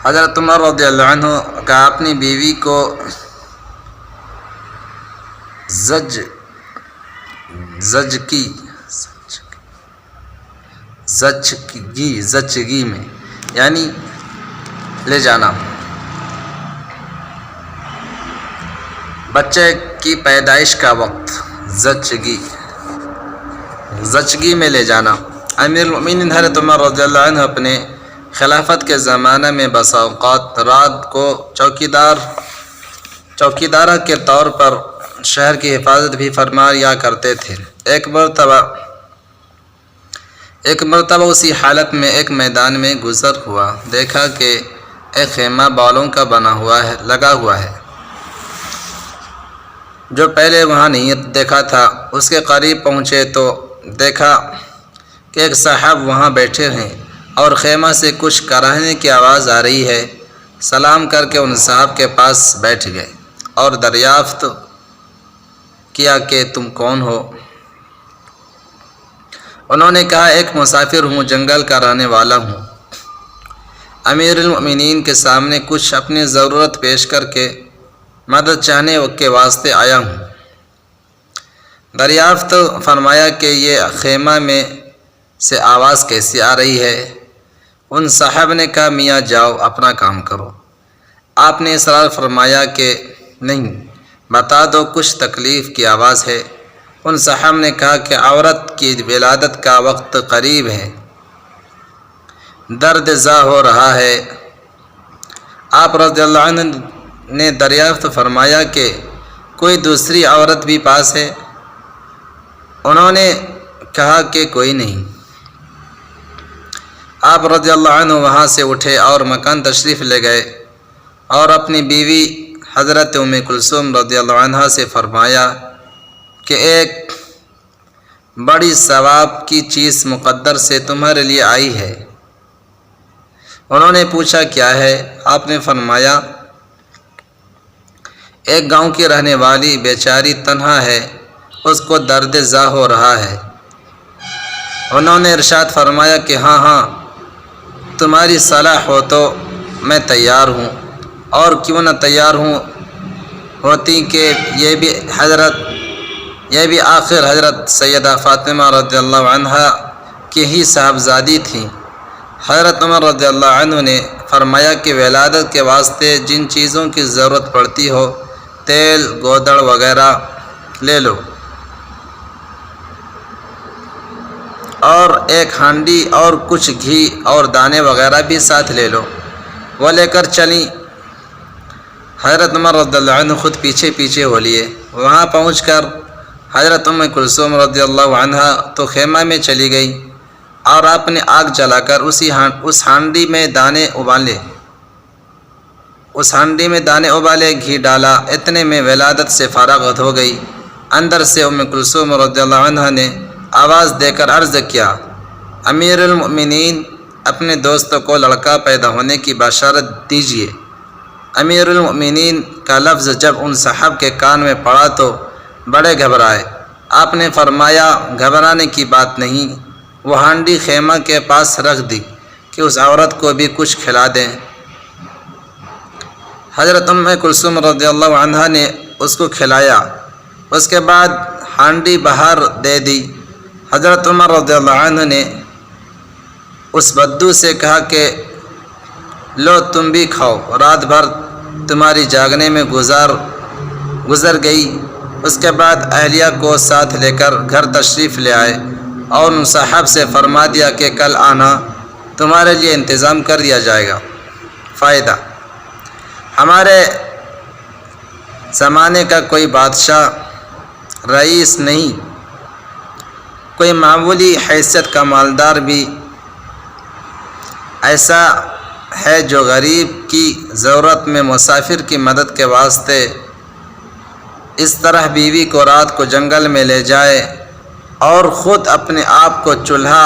حضرت عمر رضی اللہ عنہ کا اپنی بیوی کو زچگی میں یعنی لے جانا، بچے کی پیدائش کا وقت زچگی میں لے جانا۔ امیر المؤمنین حضرت عمر رضی اللہ عنہ اپنے خلافت کے زمانہ میں بسا اوقات رات کو چوکیدارہ کے طور پر شہر کی حفاظت بھی فرمایا کرتے تھے۔ ایک مرتبہ اسی حالت میں ایک میدان میں گزر ہوا، دیکھا کہ ایک خیمہ بالوں کا لگا ہوا ہے، جو پہلے وہاں نہیں دیکھا تھا۔ اس کے قریب پہنچے تو دیکھا کہ ایک صاحب وہاں بیٹھے ہیں اور خیمہ سے کچھ کراہنے کی آواز آ رہی ہے۔ سلام کر کے ان صاحب کے پاس بیٹھ گئے اور دریافت کیا کہ تم کون ہو؟ انہوں نے کہا ایک مسافر ہوں، جنگل کا رہنے والا ہوں، امیر المؤمنین کے سامنے کچھ اپنی ضرورت پیش کر کے مدد چاہنے کے واسطے آیا ہوں۔ دریافت فرمایا کہ یہ خیمہ میں سے آواز کیسی آ رہی ہے؟ ان صاحب نے کہا میاں جاؤ اپنا کام کرو۔ آپ نے اصرار فرمایا کہ نہیں، بتا دو کچھ تکلیف کی آواز ہے۔ ان صاحب نے کہا کہ عورت کی ولادت کا وقت قریب ہے، درد زا ہو رہا ہے۔ آپ رضی اللہ عنہ نے دریافت فرمایا کہ کوئی دوسری عورت بھی پاس ہے؟ انہوں نے کہا کہ کوئی نہیں۔ آپ رضی اللہ عنہ وہاں سے اٹھے اور مکان تشریف لے گئے اور اپنی بیوی حضرت ام کلثوم رضی اللہ عنہا سے فرمایا کہ ایک بڑی ثواب کی چیز مقدر سے تمہارے لیے آئی ہے۔ انہوں نے پوچھا کیا ہے؟ آپ نے فرمایا ایک گاؤں کی رہنے والی بیچاری تنہا ہے، اس کو درد زا ہو رہا ہے۔ انہوں نے ارشاد فرمایا کہ ہاں تمہاری صلاح ہو تو میں تیار ہوں، اور کیوں نہ تیار ہوتی کہ یہ بھی آخر حضرت سیدہ فاطمہ رضی اللہ عنہا کی ہی صاحبزادی تھیں۔ حضرت عمر رضی اللہ عنہ نے فرمایا کہ ولادت کے واسطے جن چیزوں کی ضرورت پڑتی ہو، تیل، گودڑ وغیرہ لے لو، اور ایک ہانڈی اور کچھ گھی اور دانے وغیرہ بھی ساتھ لے لو۔ وہ لے کر چلیں۔ حضرت عمر رضی اللہ عنہ خود پیچھے ہو لیے۔ وہاں پہنچ کر حضرت ام کلثوم رضی اللہ عنہا تو خیمہ میں چلی گئی اور آپ نے آگ جلا کر اس ہانڈی میں دانے ابالے، گھی ڈالا، اتنے میں ولادت سے فارغ ہو گئی۔ اندر سے ام کلثوم رضی اللہ عنہا نے آواز دے کر عرض کیا امیر المؤمنین، اپنے دوست کو لڑکا پیدا ہونے کی بشارت دیجیے۔ امیر المؤمنین کا لفظ جب ان صاحب کے کان میں پڑا تو بڑے گھبرائے۔ آپ نے فرمایا گھبرانے کی بات نہیں، وہ ہانڈی خیمہ کے پاس رکھ دی کہ اس عورت کو بھی کچھ کھلا دیں۔ حضرت ام کلثوم رضی اللہ عنہا نے اس کو کھلایا، اس کے بعد ہانڈی باہر دے دی۔ حضرت عمر رضی اللہ عنہ نے اس بدو سے کہا کہ لو تم بھی کھاؤ، رات بھر تمہاری جاگنے میں گزر گئی۔ اس کے بعد اہلیہ کو ساتھ لے کر گھر تشریف لے آئے اور ان صاحب سے فرما دیا کہ کل آنا، تمہارے لیے انتظام کر دیا جائے گا۔ فائدہ: ہمارے زمانے کا کوئی بادشاہ، رئیس نہیں، کوئی معمولی حیثیت کا مالدار بھی ایسا ہے جو غریب کی ضرورت میں مسافر کی مدد کے واسطے اس طرح بیوی کو رات کو جنگل میں لے جائے اور خود اپنے آپ کو چولہا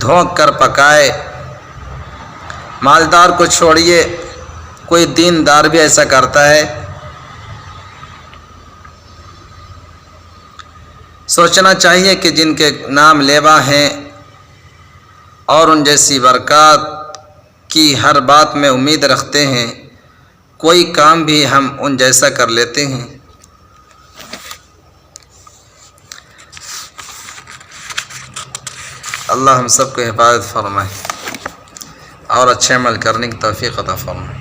دھونک کر پکائے۔ مالدار کو چھوڑیے، کوئی دیندار بھی ایسا کرتا ہے؟ سوچنا چاہیے کہ جن کے نام لیوا ہیں اور ان جیسی برکات کی ہر بات میں امید رکھتے ہیں، کوئی کام بھی ہم ان جیسا کر لیتے ہیں۔ اللہ ہم سب کو حفاظت فرمائے اور اچھے عمل کرنے کی توفیق عطا فرمائے۔